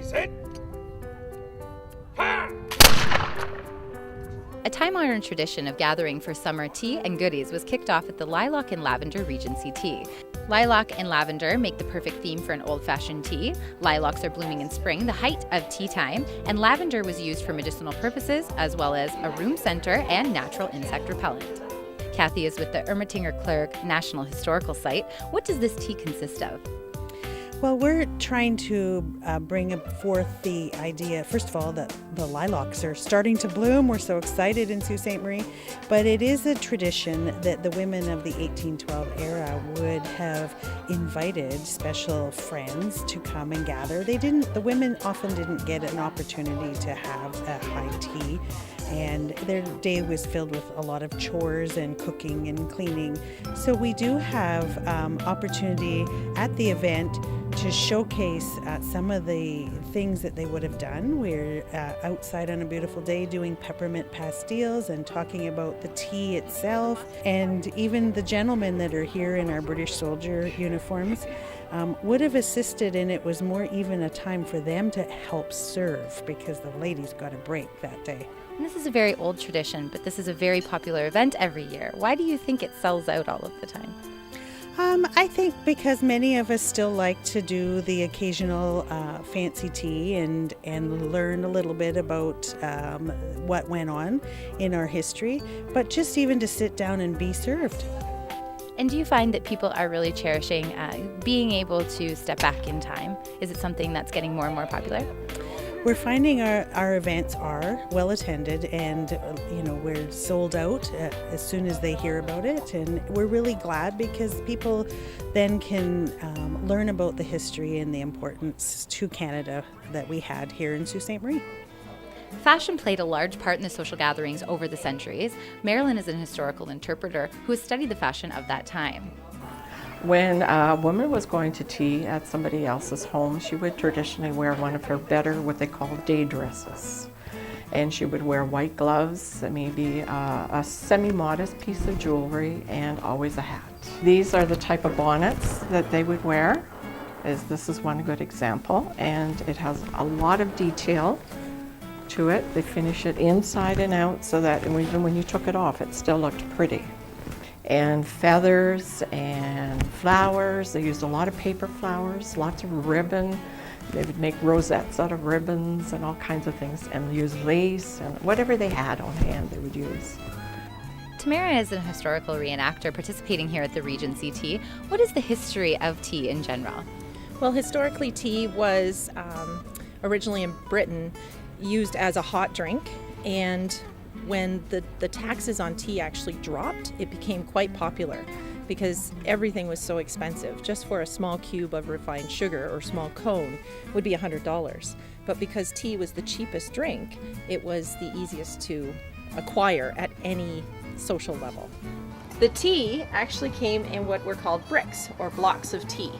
Sit. Ha! A time-honored tradition of gathering for summer tea and goodies was kicked off at the Lilac and Lavender Regency Tea. Lilac and lavender make the perfect theme for an old-fashioned tea. Lilacs are blooming in spring, the height of tea time, and lavender was used for medicinal purposes as well as a room center and natural insect repellent. Kathy is with the Ermatinger Clergue National Historical Site. What does this tea consist of? Well, we're trying to bring forth the idea, first of all, that the lilacs are starting to bloom. We're so excited in Sault Ste. Marie. But it is a tradition that the women of the 1812 era would have invited special friends to come and gather. The women often didn't get an opportunity to have a high tea, and their day was filled with a lot of chores and cooking and cleaning. So we do have opportunity at the event to showcase some of the things that they would have done. We're outside on a beautiful day doing peppermint pastilles and talking about the tea itself. And even the gentlemen that are here in our British soldier uniforms would have assisted, and it was more even a time for them to help serve because the ladies got a break that day. And this is a very old tradition, but this is a very popular event every year. Why do you think it sells out all of the time? I think because many of us still like to do the occasional fancy tea and learn a little bit about what went on in our history, but just even to sit down and be served. And do you find that people are really cherishing being able to step back in time? Is it something that's getting more and more popular? We're finding our events are well attended, and we're sold out as soon as they hear about it, and we're really glad because people then can learn about the history and the importance to Canada that we had here in Sault Ste. Marie. Fashion played a large part in the social gatherings over the centuries. Myril-Lynn is an historical interpreter who has studied the fashion of that time. When a woman was going to tea at somebody else's home, she would traditionally wear one of her better, what they call day dresses. And she would wear white gloves, maybe a semi-modest piece of jewelry, and always a hat. These are the type of bonnets that they would wear. This is one good example, and it has a lot of detail to it. They finish it inside and out so that even when you took it off, it still looked pretty. And feathers and flowers. They used a lot of paper flowers, lots of ribbon. They would make rosettes out of ribbons and all kinds of things, and use lace and whatever they had on hand they would use. Tamara is a historical reenactor participating here at the Regency Tea. What is the history of tea in general? Well, historically, tea was originally in Britain used as a hot drink, and when the taxes on tea actually dropped, it became quite popular because everything was so expensive. Just for a small cube of refined sugar or small cone would be $100. But because tea was the cheapest drink, it was the easiest to acquire at any social level. The tea actually came in what were called bricks or blocks of tea.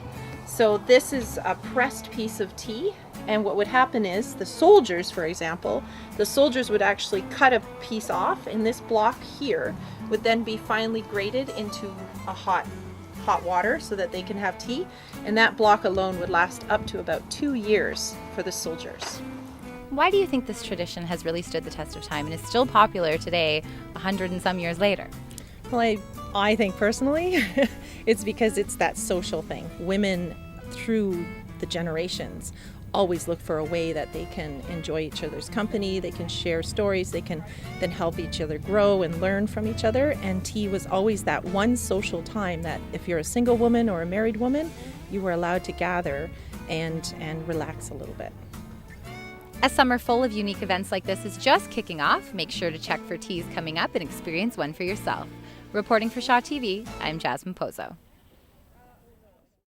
So this is a pressed piece of tea, and what would happen is the soldiers, for example, the soldiers would actually cut a piece off, and this block here would then be finely grated into a hot water so that they can have tea, and that block alone would last up to about 2 years for the soldiers. Why do you think this tradition has really stood the test of time and is still popular today, 100 and some years later? Well, I think personally, it's because it's that social thing. Women, through the generations, always look for a way that they can enjoy each other's company, they can share stories, they can then help each other grow and learn from each other. And tea was always that one social time that if you're a single woman or a married woman, you were allowed to gather and relax a little bit. A summer full of unique events like this is just kicking off. Make sure to check for teas coming up and experience one for yourself. Reporting for Shaw TV, I'm Jasmine Pozo.